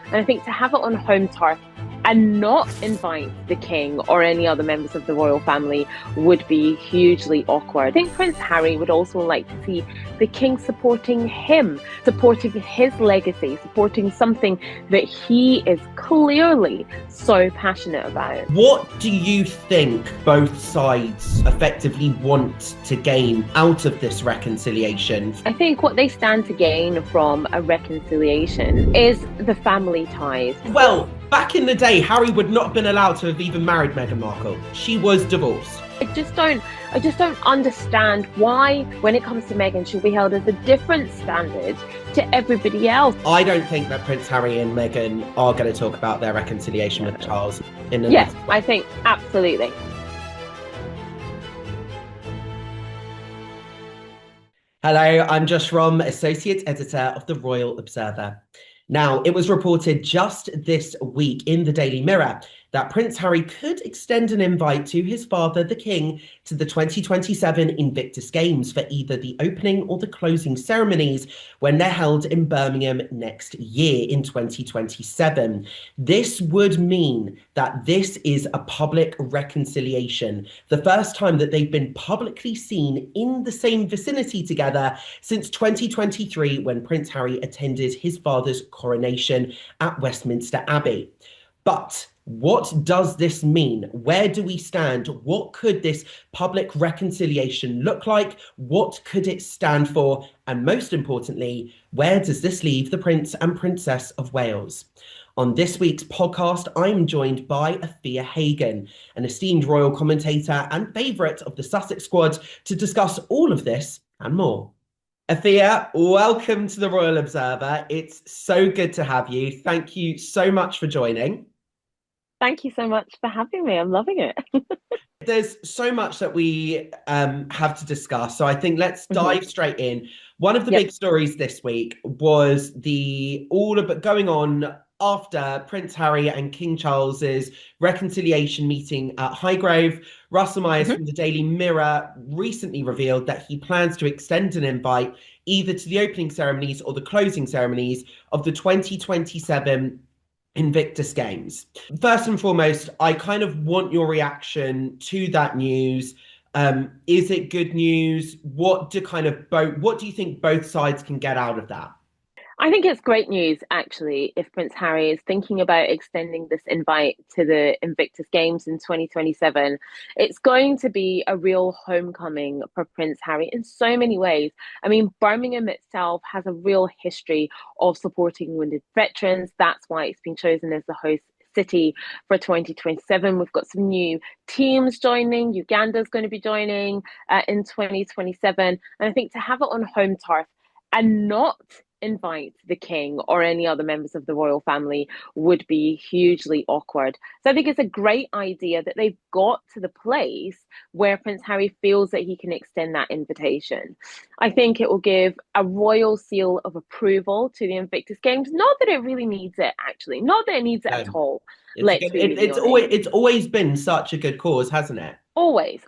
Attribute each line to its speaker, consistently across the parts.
Speaker 1: And I think to have it on home turf and not invite the king or any other members of the royal family would be hugely awkward. I think Prince Harry would also like to see the king supporting him, supporting his legacy, supporting something that he is clearly so passionate about.
Speaker 2: What do you think both sides effectively want to gain out of this reconciliation?
Speaker 1: I think what they stand to gain from a reconciliation is the family ties.
Speaker 2: Well, back in the day, Harry would not have been allowed to have even married Meghan Markle. She was divorced.
Speaker 1: I just don't understand why, when it comes to Meghan, she'll be held as a different standard to everybody else.
Speaker 2: I don't think that Prince Harry and Meghan are going to talk about their reconciliation with Charles in the
Speaker 1: Yes, I think absolutely.
Speaker 2: Hello, I'm Josh Rom, Associate Editor of the Royal Observer. Now, it was reported just this week in the Daily Mirror that Prince Harry could extend an invite to his father, the King, to the 2027 Invictus Games for either the opening or the closing ceremonies when they're held in Birmingham next year in 2027. This would mean that this is a public reconciliation, the first time that they've been publicly seen in the same vicinity together since 2023 when Prince Harry attended his father's coronation at Westminster Abbey. But what does this mean? Where do we stand? What could this public reconciliation look like? What could it stand for? And most importantly, where does this leave the Prince and Princess of Wales? On this week's podcast, I'm joined by Afua Hagan, an esteemed royal commentator and favourite of the Sussex squad, to discuss all of this and more. Afua, welcome to the Royal Observer. It's so good to have you. Thank you so much for joining.
Speaker 1: Thank you so much for having me. I'm loving it.
Speaker 2: There's so much that we have to discuss, so I think let's dive straight in. One of the big stories this week was going on after Prince Harry and King Charles's reconciliation meeting at Highgrove. Russell Myers from the Daily Mirror recently revealed that he plans to extend an invite either to the opening ceremonies or the closing ceremonies of the 2027 Invictus Games. First and foremost, I kind of want your reaction to that news. Is it good news? What do you think both sides can get out of that?
Speaker 1: I think it's great news, actually, if Prince Harry is thinking about extending this invite to the Invictus Games in 2027. It's going to be a real homecoming for Prince Harry in so many ways. I mean, Birmingham itself has a real history of supporting wounded veterans. That's why it's been chosen as the host city for 2027. We've got some new teams joining. Uganda's going to be joining in 2027. And I think to have it on home turf and not invite the king or any other members of the royal family would be hugely awkward. So I think it's a great idea that they've got to the place where Prince Harry feels that he can extend that invitation. I think it will give a royal seal of approval to the Invictus Games. Not that it really needs it, actually. Not that it needs it at all.
Speaker 2: It's always been such a good cause, hasn't it?
Speaker 1: Always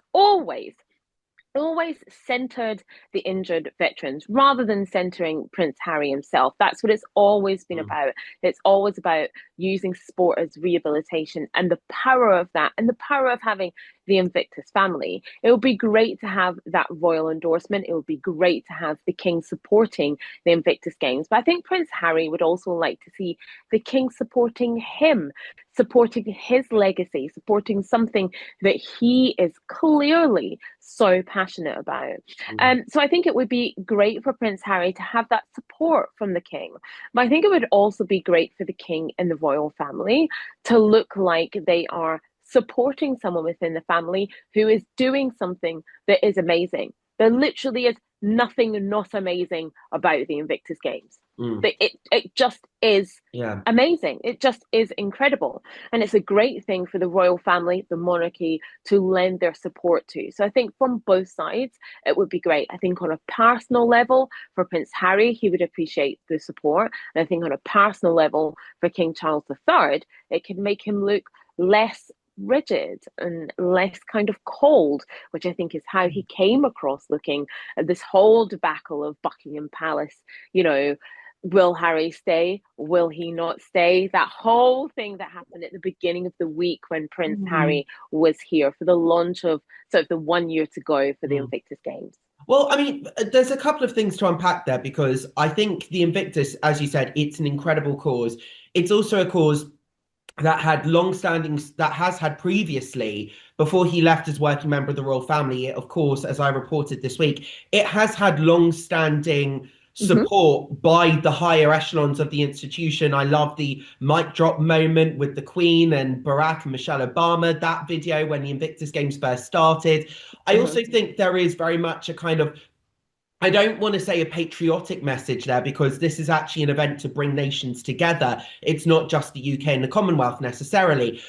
Speaker 1: centered the injured veterans rather than centering Prince Harry himself. That's what it's always been about. It's always about using sport as rehabilitation and the power of that and the power of having the Invictus family. It would be great to have that royal endorsement. It would be great to have the king supporting the Invictus Games. But I think Prince Harry would also like to see the king supporting him, supporting his legacy, supporting something that he is clearly so passionate about. So I think it would be great for Prince Harry to have that support from the king. But I think it would also be great for the king and the royal family to look like they are supporting someone within the family who is doing something that is amazing. There literally is nothing not amazing about the Invictus Games. It just is amazing. It just is incredible. And it's a great thing for the royal family, the monarchy, to lend their support to. So I think from both sides, it would be great. I think on a personal level, for Prince Harry, he would appreciate the support. And I think on a personal level, for King Charles III, it could make him look less rigid and less kind of cold, which I think is how he came across looking at this whole debacle of Buckingham Palace, Will Harry stay? Will he not stay? That whole thing that happened at the beginning of the week when Prince
Speaker 2: Mm,
Speaker 1: Harry was here for the launch of sort of the 1 year to go for the
Speaker 2: mm.
Speaker 1: Invictus Games.
Speaker 2: Well, I mean, there's a couple of things to unpack there because I think the Invictus, as you said, it's an incredible cause. It's also a cause that had long-standing, that has had previously, before he left as working member of the royal family. Of course, as I reported this week, it has had long-standing
Speaker 1: Mm-hmm,
Speaker 2: support by the higher echelons of the institution. I love the mic drop moment with the Queen and Barack and Michelle Obama, that video when the Invictus Games first started. I
Speaker 1: mm-hmm.
Speaker 2: also think there is very much a kind of, I don't want to say a patriotic message there because this is actually an event to bring nations together. It's not just the UK and the Commonwealth necessarily.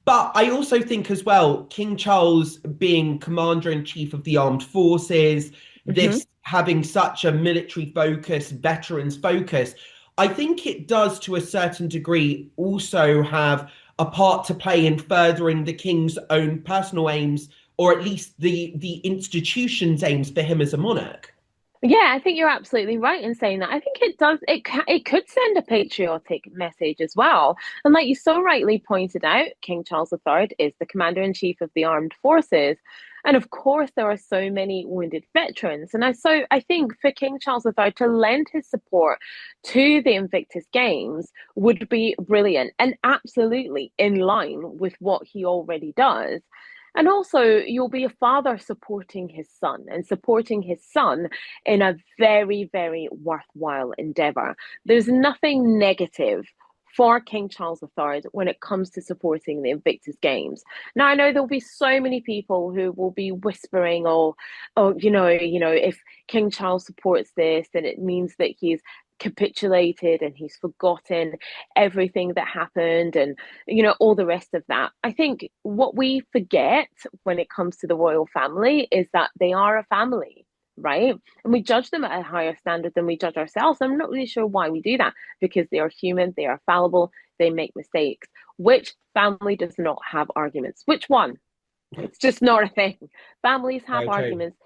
Speaker 2: But I also think as well, King Charles being commander in chief of the armed forces,
Speaker 1: Mm-hmm.
Speaker 2: this having such a military focus, veterans focus, I think it does to a certain degree also have a part to play in furthering the king's own personal aims, or at least the institution's aims for him as a monarch.
Speaker 1: Yeah, I think you're absolutely right in saying that. I think it does. It could send a patriotic message as well. And like you so rightly pointed out, King Charles III is the commander in chief of the armed forces, and of course there are so many wounded veterans. And I think for King Charles III to lend his support to the Invictus Games would be brilliant and absolutely in line with what he already does. And also, you'll be a father supporting his son and supporting his son in a very, very worthwhile endeavor. There's nothing negative for King Charles III when it comes to supporting the Invictus Games. Now, I know there'll be so many people who will be whispering, "Oh, if King Charles supports this, then it means that he's capitulated and he's forgotten everything that happened and all the rest of that." I think what we forget when it comes to the royal family is that they are a family, right? And we judge them at a higher standard than we judge ourselves. I'm not really sure why we do that, because they are human, they are fallible, they make mistakes. Which family does not have arguments? Which one? It's just not a thing. Families have
Speaker 2: Very true.
Speaker 1: arguments.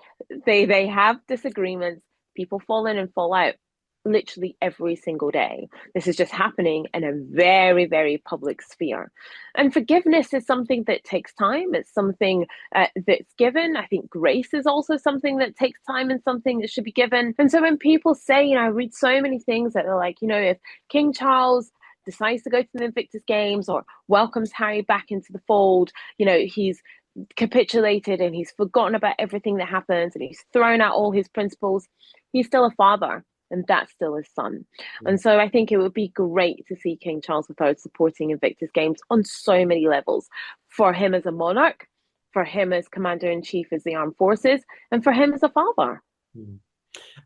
Speaker 1: They have disagreements. People fall in and fall out literally every single day. This is just happening in a very, very public sphere. And forgiveness is something that takes time. It's something that's given. I think grace is also something that takes time and something that should be given. And so when people say, I read so many things that are like, if King Charles decides to go to the Invictus Games or welcomes Harry back into the fold, he's capitulated and he's forgotten about everything that happens and he's thrown out all his principles. He's still a father, and that's still his son. And so I think it would be great to see King Charles III supporting Invictus Games on so many levels, for him as a monarch, for him as commander in chief of the armed forces, and for him as a father.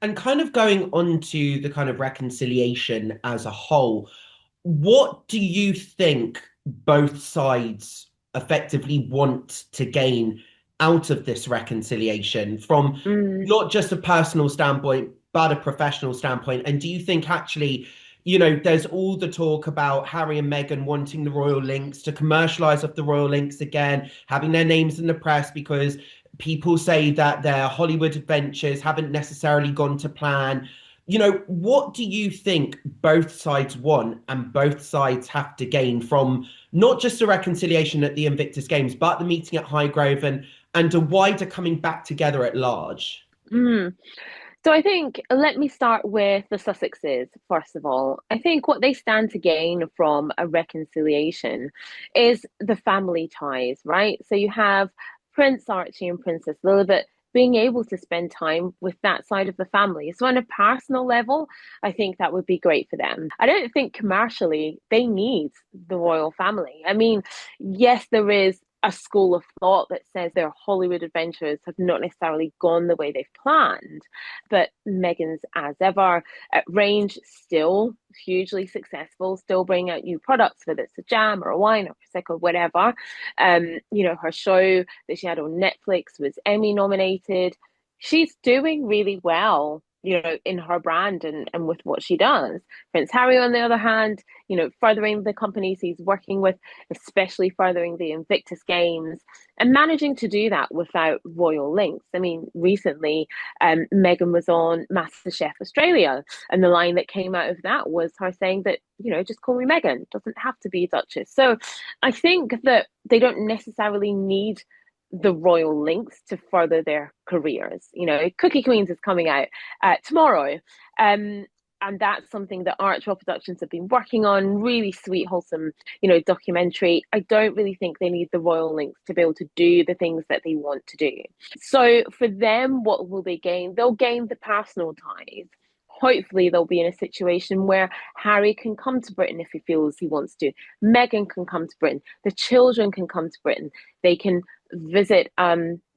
Speaker 2: And kind of going on to the kind of reconciliation as a whole, what do you think both sides effectively want to gain out of this reconciliation from
Speaker 1: Mm.
Speaker 2: not just a personal standpoint, but a professional standpoint? And do you think actually, there's all the talk about Harry and Meghan wanting the royal links to commercialize off the royal links again, having their names in the press because people say that their Hollywood adventures haven't necessarily gone to plan. What do you think both sides want and both sides have to gain from not just a reconciliation at the Invictus Games, but the meeting at Highgrove and a wider coming back together at large?
Speaker 1: Mm. So I think, let me start with the Sussexes, first of all. I think what they stand to gain from a reconciliation is the family ties, right? So you have Prince Archie and Princess Lilibet being able to spend time with that side of the family. So on a personal level, I think that would be great for them. I don't think commercially they need the royal family. I mean, yes, there is a school of thought that says their Hollywood adventures have not necessarily gone the way they've planned. But Meghan's, as ever, at range, still hugely successful, still bringing out new products, whether it's a jam or a wine or prosecco, whatever. Her show that she had on Netflix was Emmy nominated. She's doing really well. in her brand and with what she does. Prince Harry, on the other hand, furthering the companies he's working with, especially furthering the Invictus Games, and managing to do that without royal links. I mean, recently, Meghan was on MasterChef Australia, and the line that came out of that was her saying that, just call me Meghan, doesn't have to be Duchess. So I think that they don't necessarily need the royal links to further their careers. Cookie Queens is coming out tomorrow. And that's something that Archwell Productions have been working on. Really sweet, wholesome, documentary. I don't really think they need the royal links to be able to do the things that they want to do. So for them, what will they gain? They'll gain the personal ties. Hopefully they'll be in a situation where Harry can come to Britain if he feels he wants to. Meghan can come to Britain. The children can come to Britain. They can visit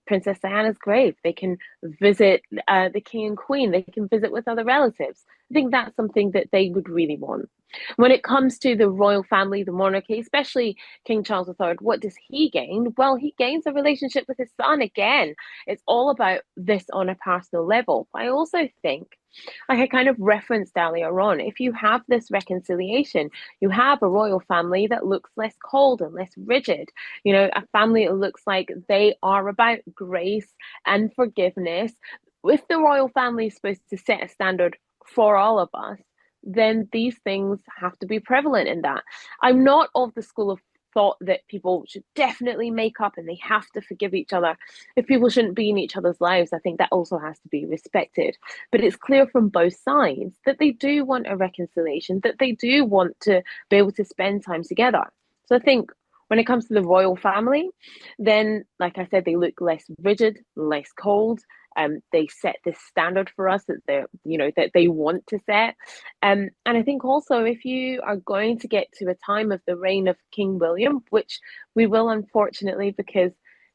Speaker 1: Princess Diana's grave. They can visit the King and Queen. They can visit with other relatives. I think that's something that they would really want. When it comes to the royal family, the monarchy, especially King Charles III, what does he gain? Well, he gains a relationship with his son again. It's all about this on a personal level. I also think, like I kind of referenced earlier on, if you have this reconciliation, you have a royal family that looks less cold and less rigid, a family that looks like they are about grace and forgiveness. If the royal family is supposed to set a standard for all of us, then these things have to be prevalent in that. I'm not of the school of thought that people should definitely make up and they have to forgive each other. If people shouldn't be in each other's lives, I think that also has to be respected. But it's clear from both sides that they do want a reconciliation, that they do want to be able to spend time together. So I think when it comes to the royal family, then, like I said, they look less rigid, less cold. They set this standard for us that they want to set. And I think also, if you are going to get to a time of the reign of King William, which we will, unfortunately, because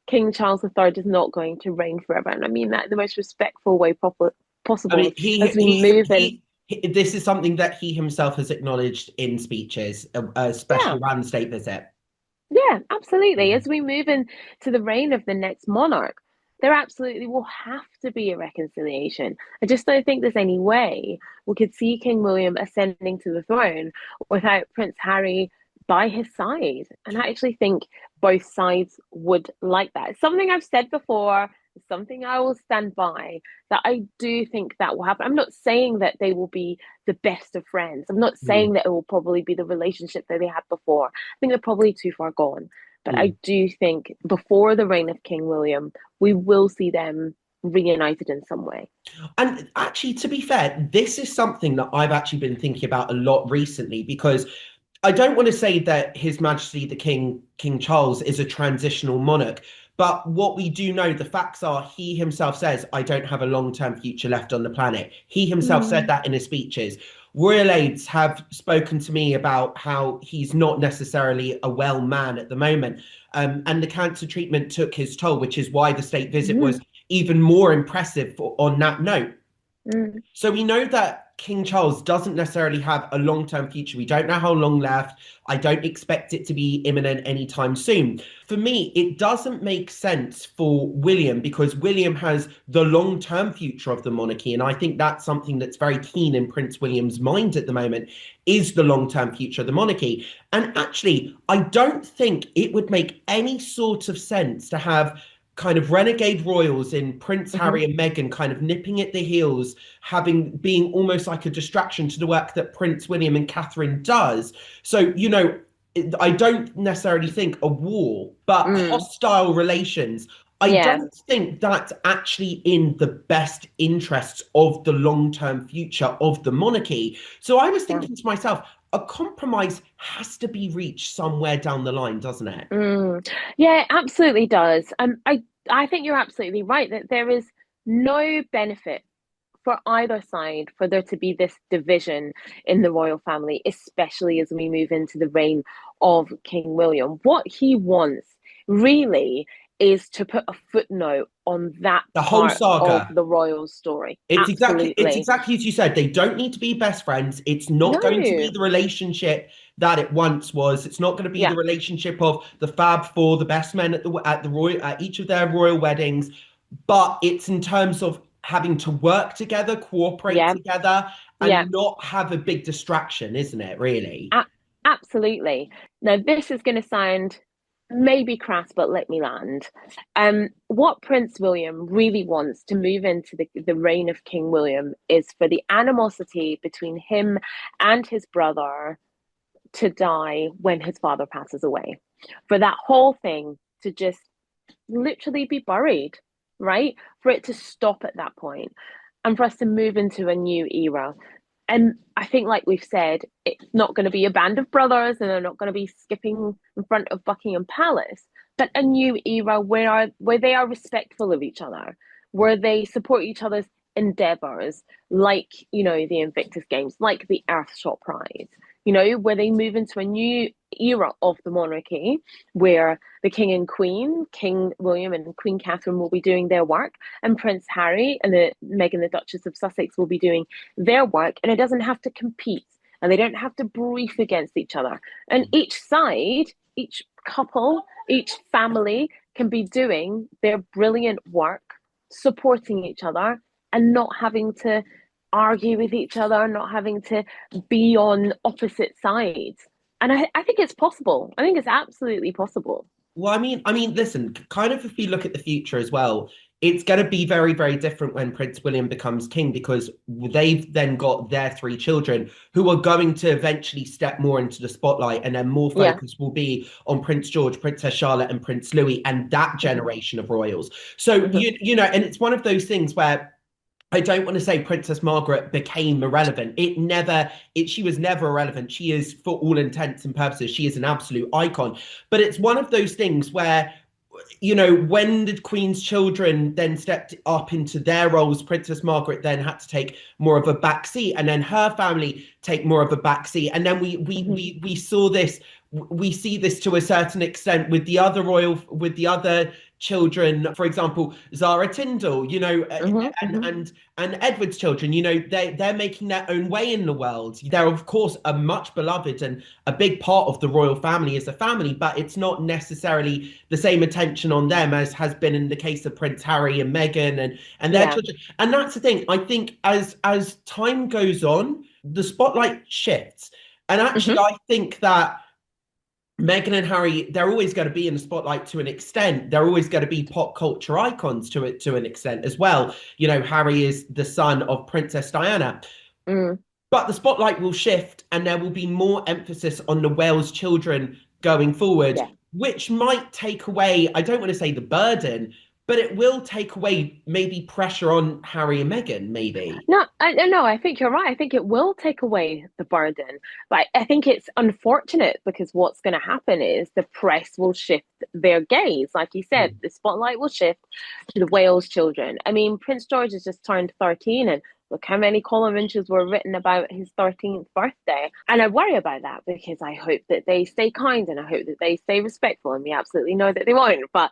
Speaker 1: King Charles III is not going to reign forever, and I mean that in the most respectful way
Speaker 2: I mean,
Speaker 1: possible, as we move in.
Speaker 2: this is something that he himself has acknowledged in speeches,
Speaker 1: Yeah.
Speaker 2: especially around the state visit.
Speaker 1: Yeah, absolutely.
Speaker 2: Mm.
Speaker 1: As we move into the reign of the next monarch, there absolutely will have to be a reconciliation. I just don't think there's any way we could see King William ascending to the throne without Prince Harry by his side. And I actually think both sides would like that. It's something I've said before, it's something I will stand by, that I do think that will happen. I'm not saying that they will be the best of friends. I'm not
Speaker 2: Mm.
Speaker 1: saying that it will probably be the relationship that they had before. I think they're probably too far gone. But I
Speaker 2: Mm.
Speaker 1: do think before the reign of King William, we will see them reunited in some way.
Speaker 2: And actually, to be fair, this is something that I've actually been thinking about a lot recently because I don't want to say that His Majesty the King Charles, is a transitional monarch, but what we do know, the facts are, he himself says, I don't have a long-term future left on the planet. He himself said
Speaker 1: Mm.
Speaker 2: that in his speeches. Royal aides have spoken to me about how he's not necessarily a well man at the moment. And the cancer treatment took his toll, which is why the state visit was
Speaker 1: Mm.
Speaker 2: even more impressive on that note.
Speaker 1: Mm.
Speaker 2: So we know that King Charles doesn't necessarily have a long-term future. We don't know how long left. I don't expect it to be imminent anytime soon. For me, it doesn't make sense for William because William has the long-term future of the monarchy. And I think that's something that's very keen in Prince William's mind at the moment, is the long-term future of the monarchy. And actually, I don't think it would make any sort of sense to have kind of renegade royals in Prince
Speaker 1: Mm-hmm.
Speaker 2: Harry and Meghan kind of nipping at the heels, being almost like a distraction to the work that Prince William and Catherine does. So, I don't necessarily think a war, but
Speaker 1: Mm.
Speaker 2: hostile relations. I
Speaker 1: Yeah.
Speaker 2: don't think that's actually in the best interests of the long-term future of the monarchy. So I was
Speaker 1: Yeah.
Speaker 2: thinking to myself, a compromise has to be reached somewhere down the line, doesn't it?
Speaker 1: Mm. Yeah, it absolutely does. I think you're absolutely right that there is no benefit for either side for there to be this division in the royal family, especially as we move into the reign of King William. What he wants really is to put a footnote on that
Speaker 2: The whole
Speaker 1: part of
Speaker 2: saga.
Speaker 1: the royal story.
Speaker 2: It's
Speaker 1: Absolutely.
Speaker 2: exactly as you said. They don't need to be best friends. It's not going to be
Speaker 1: No.
Speaker 2: the relationship that it once was. It's not going to be
Speaker 1: Yeah.
Speaker 2: the relationship of the Fab Four, the best men at the royal at each of their royal weddings. But it's in terms of having to work together, cooperate
Speaker 1: Yeah,
Speaker 2: together,
Speaker 1: yeah.
Speaker 2: and not have a big distraction, isn't it, really?
Speaker 1: A Absolutely. Now, this is going to sound maybe crass, but let me land. What Prince William really wants to move into the reign of King William is for the animosity between him and his brother to die when his father passes away. For that whole thing to just literally be buried, right? For it to stop at that point and for us to move into a new era. And I think, like we've said, it's not going to be a band of brothers and they're not going to be skipping in front of Buckingham Palace, but a new era where they are respectful of each other, where they support each other's endeavors, like, the Invictus Games, like the Earthshot Prize, where they move into a new era of the monarchy where the king and queen, King William and Queen Catherine, will be doing their work, and Prince Harry and Meghan, the Duchess of Sussex, will be doing their work, and it doesn't have to compete and they don't have to brief against each other. And each side, each couple, each family can be doing their brilliant work, supporting each other, and not having to argue with each other, not having to be on opposite sides. And I think it's possible. I think it's absolutely possible.
Speaker 2: Well, listen, kind of if you look at the future as well, it's going to be very, very different when Prince William becomes king because they've then got their three children who are going to eventually step more into the spotlight, and then more
Speaker 1: Yeah.
Speaker 2: focus will be on Prince George, Princess Charlotte, and Prince Louis and that
Speaker 1: Mm-hmm.
Speaker 2: generation of royals. So
Speaker 1: Mm-hmm.
Speaker 2: and it's one of those things where I don't want to say Princess Margaret became irrelevant. She was never irrelevant. She is, for all intents and purposes, she is an absolute icon. But it's one of those things where, when the Queen's children then stepped up into their roles, Princess Margaret then had to take more of a back seat, and then her family take more of a back seat. And then
Speaker 1: Mm-hmm.
Speaker 2: we saw this, we see this to a certain extent with the other children, for example, Zara Tyndall,
Speaker 1: Mm-hmm.
Speaker 2: and
Speaker 1: Mm-hmm.
Speaker 2: and Edward's children, they're making their own way in the world. They're of course a much beloved and a big part of the royal family as a family, but it's not necessarily the same attention on them as has been in the case of Prince Harry and Meghan and their
Speaker 1: Yeah.
Speaker 2: children. And that's the thing. I think as time goes on, the spotlight shifts. And actually,
Speaker 1: Mm-hmm.
Speaker 2: I think that Meghan and Harry, they're always going to be in the spotlight to an extent. They're always going to be pop culture icons to an extent as well. Harry is the son of Princess Diana.
Speaker 1: Mm.
Speaker 2: But the spotlight will shift and there will be more emphasis on the Wales children going forward,
Speaker 1: Yeah.
Speaker 2: which might take away, I don't want to say the burden, but it will take away maybe pressure on Harry and Meghan, maybe.
Speaker 1: No, no, I think you're right. I think it will take away the burden. But I think it's unfortunate because what's going to happen is the press will shift their gaze. Like you said,
Speaker 2: Mm.
Speaker 1: the spotlight will shift to the Wales children. I mean, Prince George has just turned 13, and look how many column inches were written about his 13th birthday. And I worry about that because I hope that they stay kind and I hope that they stay respectful. And we absolutely know that they won't. But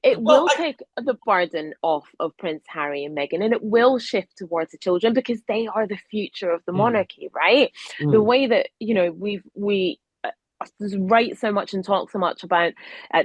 Speaker 1: it
Speaker 2: Well,
Speaker 1: will take the burden off of Prince Harry and Meghan, and it will shift towards the children because they are the future of the
Speaker 2: mm,
Speaker 1: monarchy, right? The
Speaker 2: mm.
Speaker 1: way that we write so much and talk so much about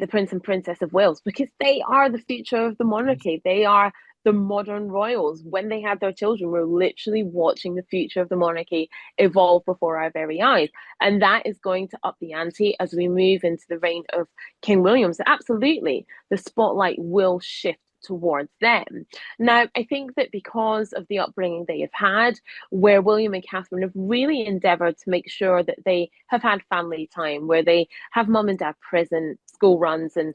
Speaker 1: the Prince and Princess of Wales because they are the future of the monarchy. They are the modern royals. When they had their children, we're literally watching the future of the monarchy evolve before our very eyes. And that is going to up the ante as we move into the reign of King William. So, absolutely, the spotlight will shift towards them. Now, I think that because of the upbringing they have had, where William and Catherine have really endeavoured to make sure that they have had family time, where they have mum and dad present, school runs, and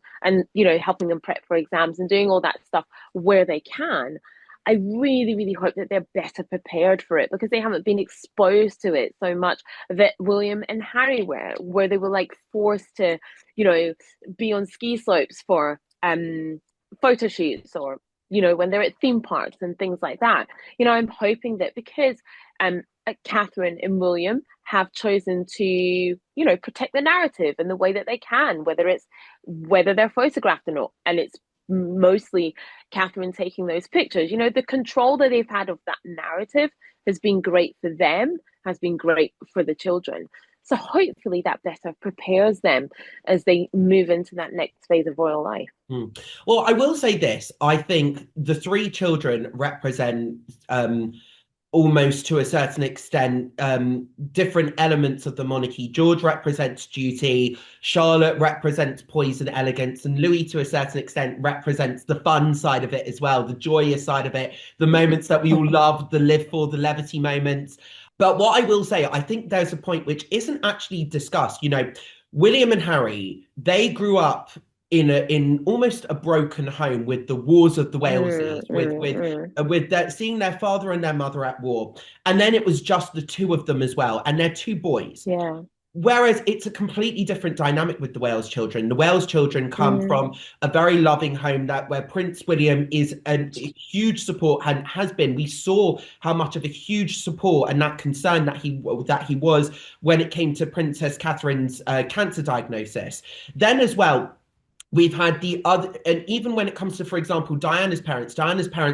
Speaker 1: helping them prep for exams and doing all that stuff where they can. I really, really hope that they're better prepared for it because they haven't been exposed to it so much that William and Harry were, where they were like forced to, be on ski slopes for photo shoots or when they're at theme parks and things like that. I'm hoping that because Catherine and William have chosen to protect the narrative in the way that they can, whether they're photographed or not, and it's mostly Catherine taking those pictures. The control that they've had of that narrative has been great for them, has been great for the children. So hopefully that better prepares them as they move into that next phase of royal life.
Speaker 2: Well, I will say this. I think the three children represent almost to a certain extent different elements of the monarchy. George represents duty, Charlotte represents poise and elegance, and Louis to a certain extent represents the fun side of it as well, the joyous side of it, the moments that we all love, the live for, the levity moments. But what I will say, I think there's a point which isn't actually discussed. William and Harry, they grew up in almost a broken home with the wars of the
Speaker 1: Mm,
Speaker 2: Waleses,
Speaker 1: mm.
Speaker 2: with seeing their father and their mother at war, and then it was just the two of them as well, and their two boys.
Speaker 1: Yeah.
Speaker 2: Whereas it's a completely different dynamic with the Wales children. The Wales children come
Speaker 1: Mm,
Speaker 2: from a very loving home that where Prince William is a huge support and has been. We saw how much of a huge support and that concern that he was when it came to Princess Catherine's cancer diagnosis. Then as well, we've had the other, and even when it comes to, for example, Diana's parents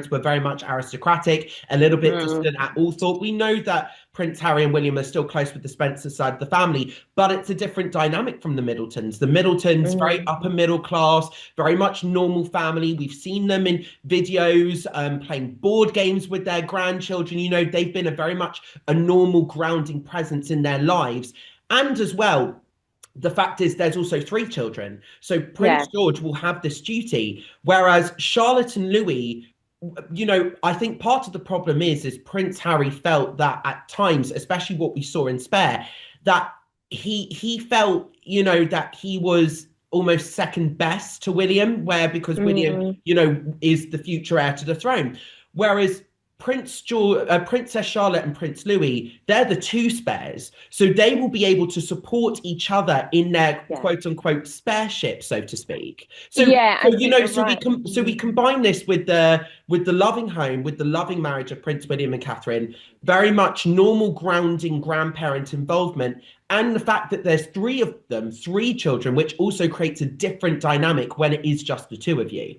Speaker 2: were very much aristocratic, a little bit
Speaker 1: mm.
Speaker 2: distant at all thought. We know that Prince Harry and William are still close with the Spencer side of the family, but it's a different dynamic from the Middletons. The Middletons, very
Speaker 1: Mm.
Speaker 2: upper middle class, very much normal family. We've seen them in videos playing board games with their grandchildren. They've been a very much a normal grounding presence in their lives. And as well, the fact is there's also three children, so Prince
Speaker 1: Yeah.
Speaker 2: George will have this duty, whereas Charlotte and Louis, I think part of the problem is Prince Harry felt that at times, especially what we saw in Spare, that he felt, that he was almost second best to William, where because William,
Speaker 1: Mm.
Speaker 2: is the future heir to the throne, whereas Princess Charlotte and Prince Louis, they're the two spares. So they will be able to support each other in their
Speaker 1: Yeah.
Speaker 2: quote unquote spare ship, so to speak. So,
Speaker 1: Yeah,
Speaker 2: so
Speaker 1: I
Speaker 2: you
Speaker 1: think
Speaker 2: know,
Speaker 1: you're
Speaker 2: so we
Speaker 1: right.
Speaker 2: com so we combine this with the loving home, with the loving marriage of Prince William and Catherine, very much normal grounding grandparent involvement, and the fact that there's three of them, three children, which also creates a different dynamic when it is just the two of you.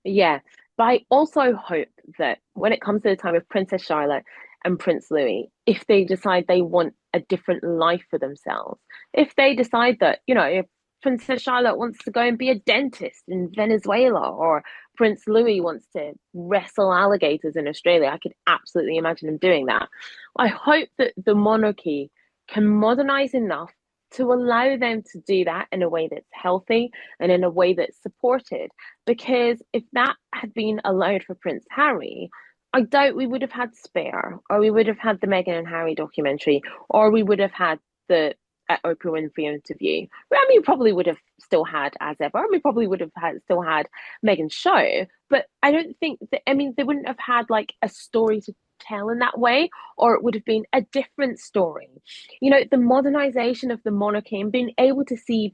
Speaker 1: Yeah, but I also hope that when it comes to the time of Princess Charlotte and Prince Louis, if they decide they want a different life for themselves, if they decide that, if Princess Charlotte wants to go and be a dentist in Venezuela, or Prince Louis wants to wrestle alligators in Australia, I could absolutely imagine him doing that. I hope that the monarchy can modernize enough to allow them to do that in a way that's healthy and in a way that's supported. Because if that had been allowed for Prince Harry, I doubt we would have had Spare, or we would have had the Meghan and Harry documentary, or we would have had the Oprah Winfrey interview. I mean, we probably would have still had As Ever. We probably would have still had Meghan's show. But I don't think that, I mean, they wouldn't have had like a story to tell in that way, or it would have been a different story. The modernization of the monarchy and being able to see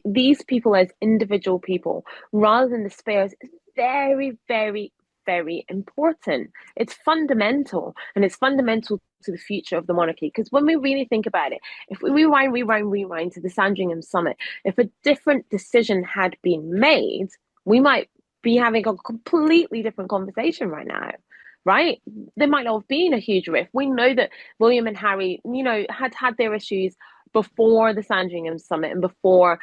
Speaker 1: these people as individual people rather than the spares is very, very, very important. It's fundamental, and it's fundamental to the future of the monarchy. Because when we really think about it, if we rewind to the Sandringham Summit, if a different decision had been made, we might be having a completely different conversation right now. Right? There might not have been a huge rift. We know that William and Harry, had their issues before the Sandringham Summit and before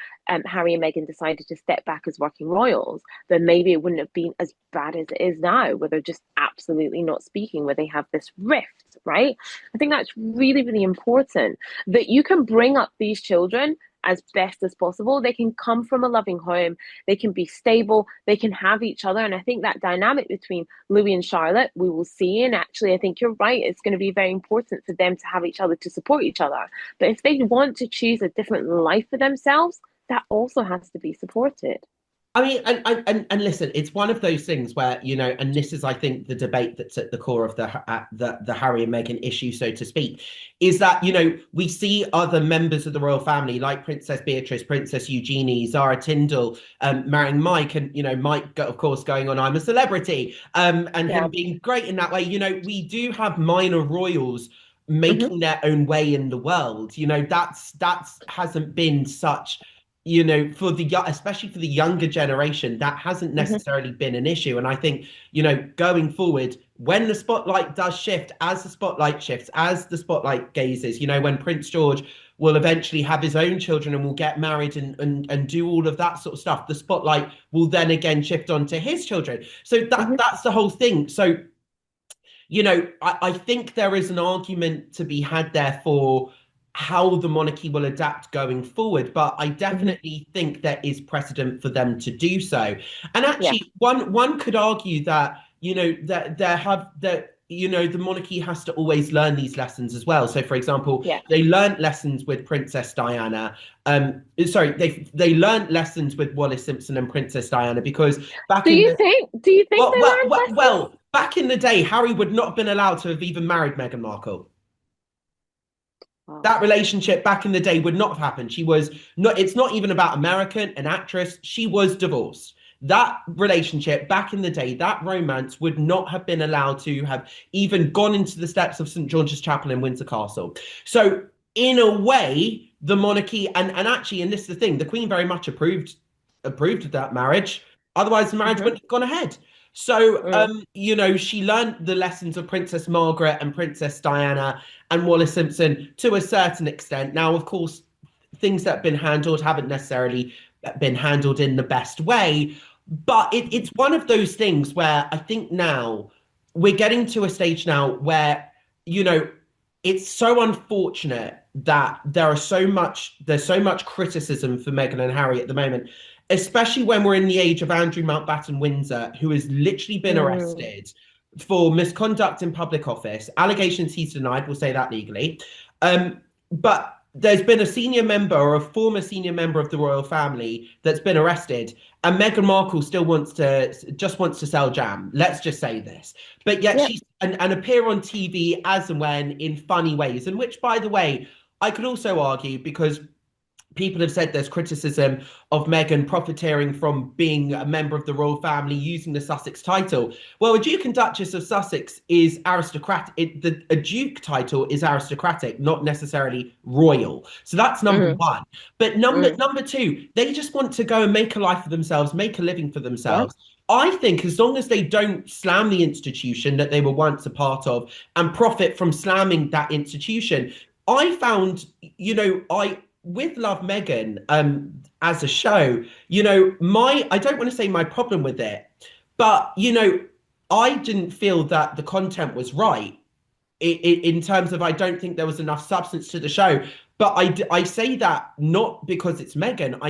Speaker 1: Harry and Meghan decided to step back as working royals, then maybe it wouldn't have been as bad as it is now, where they're just absolutely not speaking, where they have this rift, right? I think that's really, really important that you can bring up these children as best as possible. They can come from a loving home, they can be stable, they can have each other. And I think that dynamic between Louis and Charlotte, we will see. And actually, I think you're right. It's going to be very important for them to have each other, to support each other. But if they want to choose a different life for themselves, that also has to be supported.
Speaker 2: I mean, and listen, it's one of those things where, and this is, I think, the debate that's at the core of the Harry and Meghan issue, so to speak, is that, we see other members of the royal family like Princess Beatrice, Princess Eugenie, Zara Tindall, marrying Mike, and Mike, of course, going on I'm a Celebrity, and
Speaker 1: Yeah.
Speaker 2: him being great in that way. We do have minor royals
Speaker 1: Mm-hmm.
Speaker 2: making their own way in the world. That's hasn't been such, for especially for the younger generation, that hasn't
Speaker 1: Mm-hmm.
Speaker 2: necessarily been an issue. And I think, going forward, when the spotlight does shift, as the spotlight shifts, as the spotlight gazes, when Prince George will eventually have his own children and will get married and do all of that sort of stuff, the spotlight will then again shift onto his children. So that's the whole thing. So, I think there is an argument to be had there for how the monarchy will adapt going forward, but I definitely think there is precedent for them to do so. And
Speaker 1: Yeah.
Speaker 2: actually, one could argue that the monarchy has to always learn these lessons as well. So, for example,
Speaker 1: Yeah.
Speaker 2: they learned lessons with Princess Diana. Sorry, they learned lessons with Wallis Simpson and Princess Diana because back
Speaker 1: Do
Speaker 2: in
Speaker 1: you
Speaker 2: the
Speaker 1: think? Do you think
Speaker 2: well,
Speaker 1: they
Speaker 2: well,
Speaker 1: learned
Speaker 2: well,
Speaker 1: lessons?
Speaker 2: well, back in the day, Harry would not have been allowed to have even married Meghan Markle.
Speaker 1: Wow.
Speaker 2: That relationship back in the day would not have happened. She was not, it's not even about American, an actress. She was divorced. That relationship back in the day, that romance would not have been allowed to have even gone into the steps of St. George's Chapel in Windsor Castle. So, in a way, the monarchy, and actually, and this is the thing, the Queen very much approved of that marriage. Otherwise, the marriage
Speaker 1: Mm-hmm.
Speaker 2: wouldn't have gone ahead. So,
Speaker 1: Mm.
Speaker 2: she learned the lessons of Princess Margaret and Princess Diana and Wallis Simpson to a certain extent. Now, of course, things that have been handled haven't necessarily been handled in the best way, but it's one of those things where I think now we're getting to a stage now where, you know, it's so unfortunate that there's so much criticism for Meghan and Harry at the moment, especially when we're in the age of Andrew Mountbatten Windsor, who has literally been
Speaker 1: Mm.
Speaker 2: arrested for misconduct in public office, allegations he's denied, we'll say that legally. But there's been a senior member or a former senior member of the royal family that's been arrested, and Meghan Markle still wants to sell jam. Let's just say this, but yet
Speaker 1: Yep.
Speaker 2: she's and appear on TV as and when in funny ways, and which, by the way, I could also argue because people have said there's criticism of Meghan profiteering from being a member of the royal family using the Sussex title. Well, a Duke and Duchess of Sussex is aristocratic. A Duke title is aristocratic, not necessarily royal. So that's number
Speaker 1: Mm.
Speaker 2: one. But number
Speaker 1: Mm.
Speaker 2: number two, they just want to go and make a life for themselves, make a living for
Speaker 1: Yeah.
Speaker 2: themselves. I think as long as they don't slam the institution that they were once a part of and profit from slamming that institution, I found, I with Love Megan as a show, I don't want to say my problem with it, but I didn't feel that the content was right in terms of I don't think there was enough substance to the show. But I say that not because it's Megan. I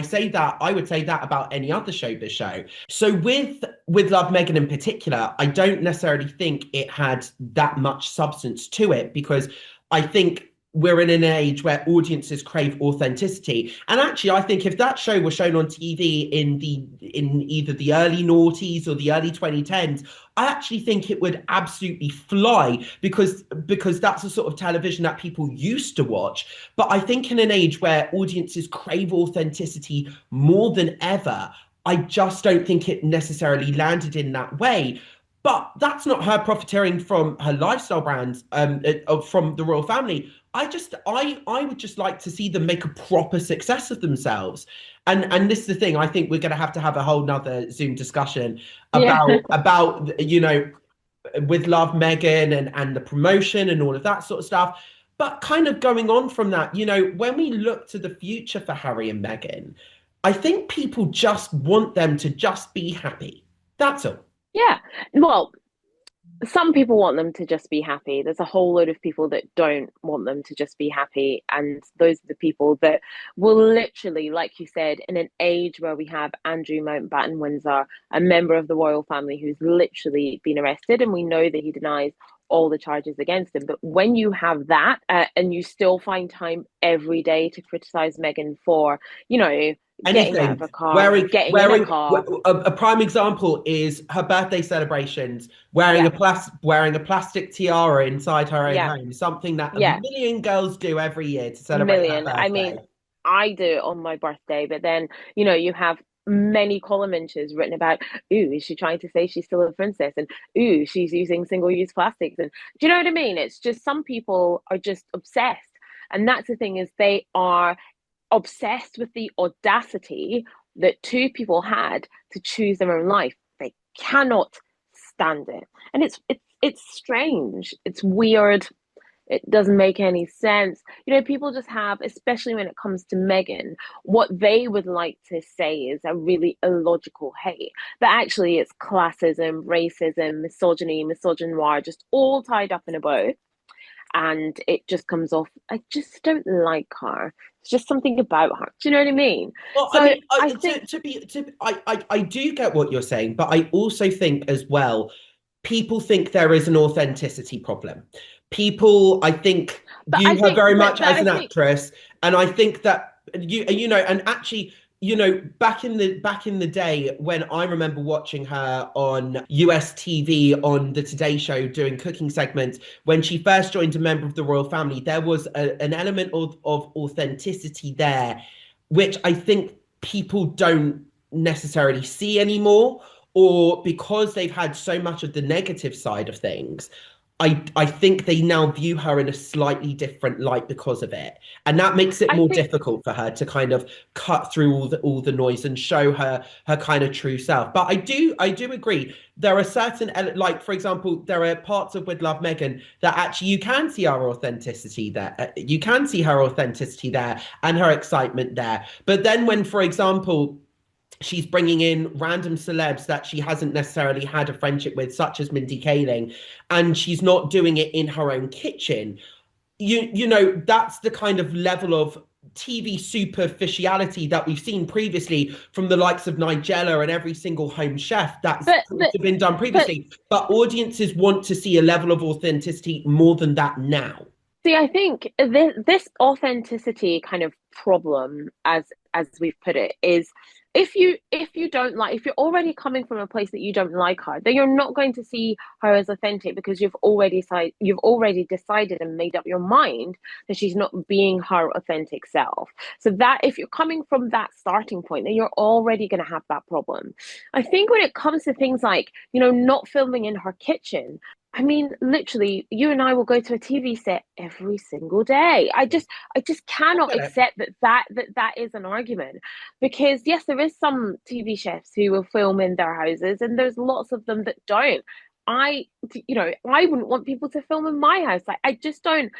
Speaker 2: would say that about any other showbiz show. So with Love Megan in particular, I don't necessarily think it had that much substance to it because I think we're in an age where audiences crave authenticity. And actually, I think if that show was shown on TV in either the early noughties or the early 2010s, I actually think it would absolutely fly because that's the sort of television that people used to watch. But I think in an age where audiences crave authenticity more than ever, I just don't think it necessarily landed in that way. But that's not her profiteering from her lifestyle brands, from the royal family. I would just like to see them make a proper success of themselves. And this is the thing. I think we're going to have a whole nother Zoom discussion
Speaker 1: Yeah.
Speaker 2: about with Love Megan and the promotion and all of that sort of stuff. But kind of going on from that, when we look to the future for Harry and Meghan, I think people just want them to just be happy. That's all.
Speaker 1: Yeah. Well, some people want them to just be happy. There's a whole load of people that don't want them to just be happy. And those are the people that will literally, like you said, in an age where we have Andrew Mountbatten Windsor, a member of the royal family who's literally been arrested, and we know that he denies all the charges against him. But when you have that, and you still find time every day to criticize Meghan for, you know, getting out of
Speaker 2: Anything
Speaker 1: a car,
Speaker 2: wearing
Speaker 1: getting in a
Speaker 2: wearing
Speaker 1: car.
Speaker 2: a prime example is her birthday celebrations wearing
Speaker 1: Yeah,
Speaker 2: a plastic tiara inside her own
Speaker 1: yeah,
Speaker 2: home, something that a
Speaker 1: yeah.
Speaker 2: million girls do every year to celebrate their
Speaker 1: Million. I
Speaker 2: birthday.
Speaker 1: mean, I do it on my birthday, but then, you have many column inches written about, ooh, is she trying to say she's still a princess? And ooh, she's using single-use plastics. And do you know what I mean? It's just some people are just obsessed. And that's the thing is they are obsessed with the audacity that two people had to choose their own life. They cannot stand it. And it's strange. It's weird. It doesn't make any sense. People just have, especially when it comes to Meghan, what they would like to say is a really illogical hate. But actually, it's classism, racism, misogyny, misogynoir, just all tied up in a bow. And it just comes off, I just don't like her. It's just something about her. Do you know what I mean?
Speaker 2: Well, I
Speaker 1: So
Speaker 2: mean,
Speaker 1: I think,
Speaker 2: I do get what you're saying, but I also think as well, people think there is an authenticity problem. People, I think,
Speaker 1: but I
Speaker 2: view her
Speaker 1: think,
Speaker 2: very
Speaker 1: but,
Speaker 2: much
Speaker 1: but
Speaker 2: as
Speaker 1: I
Speaker 2: an
Speaker 1: think,
Speaker 2: actress, and I think that and actually, back in the day when I remember watching her on US TV on the Today Show doing cooking segments, when she first joined a member of the royal family, there was an element of authenticity there, which I think people don't necessarily see anymore, or because they've had so much of the negative side of things. I think they now view her in a slightly different light because of it. And that makes it
Speaker 1: I
Speaker 2: more
Speaker 1: think,
Speaker 2: difficult for her to kind of cut through all the noise and show her kind of true self. But I do agree. There are certain, like for example, there are parts of With Love Megan that actually you can see our authenticity there. You can see her authenticity there and her excitement there. But then when, for example, she's bringing in random celebs that she hasn't necessarily had a friendship with, such as Mindy Kaling, and she's not doing it in her own kitchen. That's the kind of level of TV superficiality that we've seen previously from the likes of Nigella and every single home chef that's
Speaker 1: but, but,
Speaker 2: been done
Speaker 1: but
Speaker 2: previously. But audiences want to see a level of authenticity more than that now.
Speaker 1: See, I think this authenticity kind of problem, as we've put it, is if you don't like, if you're already coming from a place that you don't like her, then you're not going to see her as authentic because you've already decided and made up your mind that she's not being her authentic self. So that if you're coming from that starting point, then you're already going to have that problem. I think when it comes to things like, not filming in her kitchen, I mean, literally, you and I will go to a TV set every single day. I just
Speaker 2: I
Speaker 1: cannot
Speaker 2: get it.
Speaker 1: accept that is an argument, because yes, there is some TV chefs who will film in their houses, and there's lots of them that don't. I, I wouldn't want people to film in my house. Like, I just don't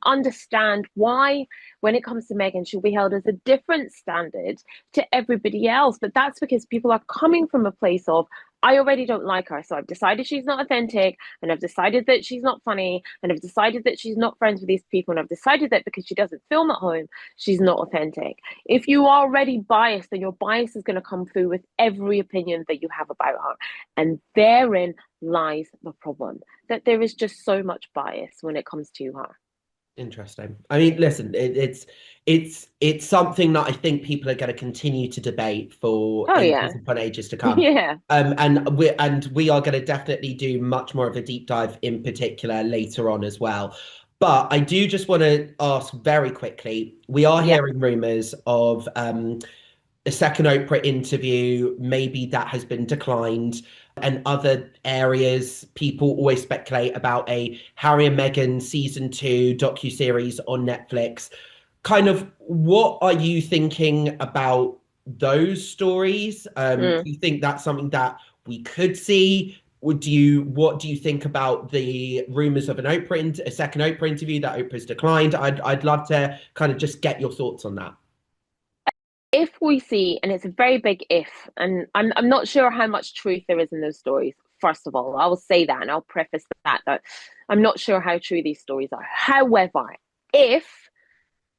Speaker 1: understand why, when it comes to Megan, she'll be held as a different standard to everybody else. But that's because people are coming from a place of, I already don't like her, so I've decided she's not authentic, and I've decided that she's not funny, and I've decided that she's not friends with these people, and I've decided that because she doesn't film at home, she's not authentic. If you are already biased, then your bias is going to come through with every opinion that you have about her. And therein lies the problem, that there is just so much bias when it comes to her.
Speaker 2: Interesting. I mean, listen, it's something that I think people are going to continue to debate for
Speaker 1: Oh,
Speaker 2: ages
Speaker 1: yeah.
Speaker 2: upon ages to come.
Speaker 1: Yeah.
Speaker 2: And we are going to definitely do much more of a deep dive in particular later on as well. But I do just want to ask very quickly, we are
Speaker 1: Yeah.
Speaker 2: hearing rumors of a second Oprah interview, maybe that has been declined. And other areas, people always speculate about a Harry and Meghan season 2 docuseries on Netflix. Kind of, what are you thinking about those stories? Do
Speaker 1: Mm.
Speaker 2: you think that's something that we could see? What do you think about the rumors of a second Oprah interview that Oprah's declined? I'd love to kind of just get your thoughts on that.
Speaker 1: If we see, and it's a very big if, and I'm not sure how much truth there is in those stories. First of all, I will say that, and I'll preface that I'm not sure how true these stories are. However, if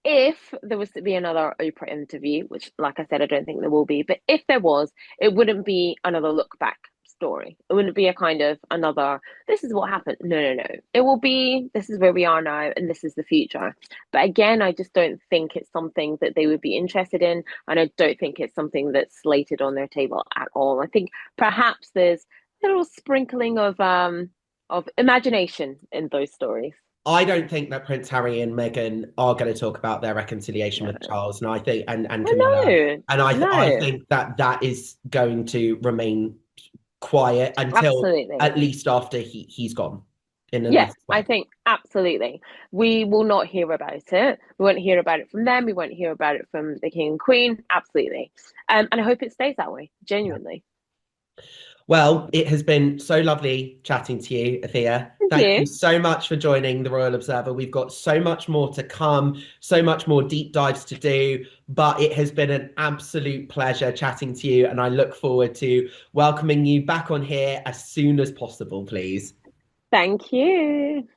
Speaker 1: if there was to be another Oprah interview, which, like I said, I don't think there will be, but if there was, it wouldn't be another look back story. It wouldn't be a kind of another, this is what happened. No, no, no. It will be, this is where we are now, and this is the future. But again, I just don't think it's something that they would be interested in. And I don't think it's something that's slated on their table at all. I think perhaps there's a little sprinkling of imagination in those stories.
Speaker 2: I don't think that Prince Harry and Meghan are going to talk about their reconciliation with
Speaker 1: No.
Speaker 2: Charles, and I think and
Speaker 1: Oh
Speaker 2: Camilla,
Speaker 1: no,
Speaker 2: and I
Speaker 1: no.
Speaker 2: think that that is going to remain quiet until
Speaker 1: Absolutely.
Speaker 2: at least after he's gone in the
Speaker 1: Yeah,
Speaker 2: nicest
Speaker 1: I
Speaker 2: way.
Speaker 1: think absolutely. We will not hear about it. We won't hear about it from them. We won't hear about it from the king and queen. Absolutely. And I hope it stays that way,
Speaker 2: Yeah.
Speaker 1: genuinely.
Speaker 2: Well, it has been so lovely chatting to you, Athea.
Speaker 1: Thank
Speaker 2: Thank you
Speaker 1: you.
Speaker 2: so much for joining the Royal Observer. We've got so much more to come, so much more deep dives to do, but it has been an absolute pleasure chatting to you, and I look forward to welcoming you back on here as soon as possible, please.
Speaker 1: Thank you.